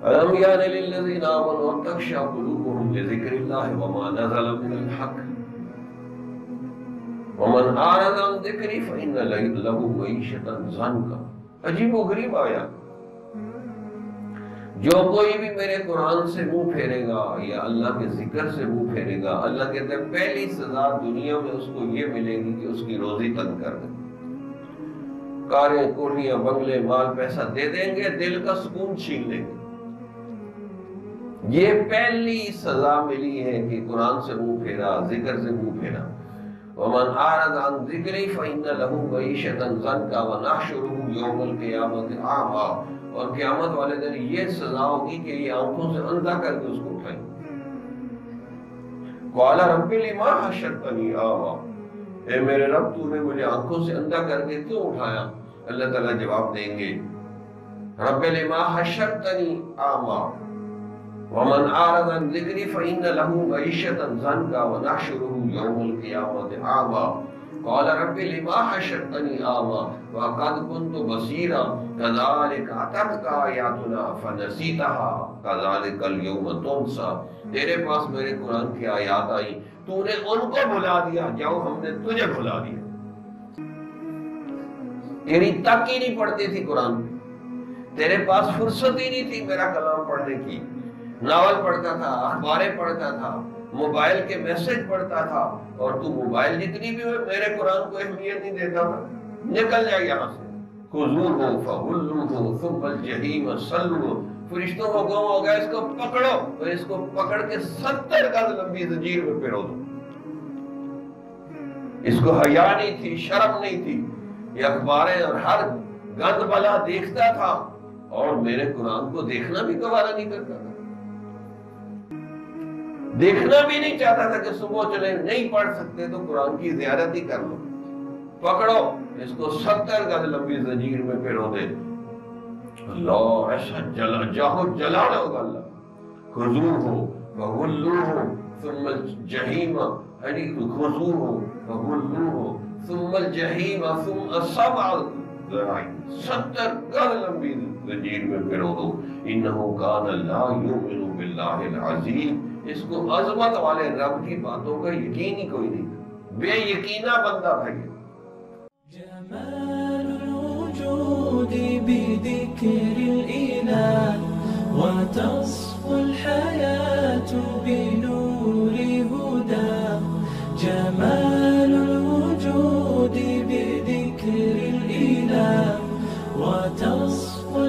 ألم يأن للذين آمنوا أن تخشع قلوبهم لذكر الله وما نزل من الحق ومن أعرض عن ذكري فإن له معيشة ضنكا. عجیب و غریب آیا. جو کوئی بھی میرے قرآن سے منہ پھیرے گا یا اللہ کے ذکر سے منہ پھیرے گا، اللہ کہتے ہیں پہلی سزا دنیا میں اس کو یہ ملے گی کہ اس کی روزی تنگ کر دیں. کاریں، کوٹھیاں، بنگلے، مال پیسہ دے دیں گے، دل کا سکون چھین لیں گے. یہ پہلی سزا ملی ہے کہ قرآن سے منہ پھیرا، ذکر سے منہ پھیرا. ومن اعرض عن ذکری فإن له معیشۃ ضنکا ونحشرہ یوم القیامۃ اعمی. اور قیامت والے دن یہ سزا ہوگی کہ یہ آنکھوں سے اندھا کر کے اس کو اٹھائیں. قال رب لما حشرتنی اعمی. اے میرے رب تو نے مجھے آنکھوں سے اندھا کر کے کیوں اٹھایا؟ اللہ تعالیٰ جواب دیں گے رب لما حشرتنی اعمی ومن اعرض عن ذکری فإن له معیشۃ ضنکا ونحشرہ یوم القیامۃ اعمی. قال رب لما حشرتنی اعمی وقد كنت بصیرا كذلك اتتك آیاتنا فنسیتها كذلك اليوم تنسى. تیرے پاس میرے قرآن کی آیات آئی، تو نے ان کو بھلا دیا، جاؤ ہم نے تجھے بھلا دیا. تیری تک ہی نہیں پڑھتی تھی قرآن، تیرے پاس فرصت ہی نہیں تھی میرا کلام پڑھنے کی. ناول پڑھتا تھا، اخباریں پڑھتا تھا، موبائل کے میسج پڑھتا تھا، اور تو موبائل جتنی بھی ہوئے میرے قرآن کو اہمیت نہیں دیتا تھا. نکل جائے یہاں سے. خذوہ فغلوہ ثم الجحیم صلوہ. فرشتوں کو حکم ہو گیا اس کو پکڑو، اور اس کو پکڑ کے 70 گز لمبی زنجیر میں پھیرو دو. اس کو حیا نہیں تھی، شرم نہیں تھی. یہ اخباریں اور ہر گند بلا دیکھتا تھا اور میرے قرآن کو دیکھنا بھی گوارا نہیں کرتا تھا. دیکھنا بھی نہیں چاہتا تھا کہ صبح چلے نہیں پڑھ سکتے تو قرآن کی زیارت ہی کر لو. پکڑو اس کو 70 گز لمبی زنجیر میں پھیرو دے. اللہ ایسا جلانا ہوگا. اللہ خذوہ فغلوہ ثم الجحیم، یعنی خذوہ فغلوہ ثم الجحیم ثم سبع ذرائع، 70 گز لمبی زنجیر میں پھیرو دو. انہ کان لا یؤمن باللہ العظیم. اس کو عظمت والے رب کی باتوں کا یقین ہی کوئی نہیں تھا، بے یقینہ بندہ تھا یہ. جمال الوجود بذكر الإله وتصفو الحياة بنور هدى. جمال الوجود بذكر الإله وتصفو